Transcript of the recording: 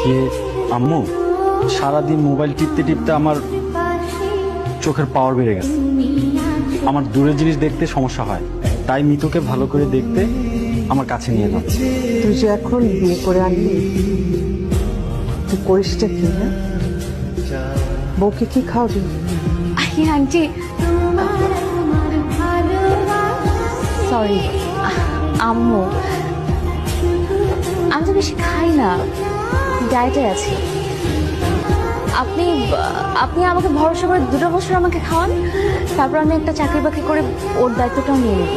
যে আম্মু, সারাদিন মোবাইল টিপতে টিপতে আমার চোখের পাওয়ার বেড়ে গেছে। আমার দূরের জিনিস দেখতে সমস্যা হয়, তাই মিতুকে ভালো করে দেখতে আমার কাছে নিয়ে এলাম। তুই যে এখন বিয়ে করে আনলি, তুই করিসটা কি না? বউকে কি খাওয়াবি? আন্টি সরি, আম্মু আমি তো বেশি খাই না, ডায়েটে আছি। আপনি আপনি আমাকে ভরসা করে 2 বছর আমাকে খাওয়ান, তারপর আমি একটা চাকরি বাকরি করে ওর দায়িত্বটাও নিয়ে নেব।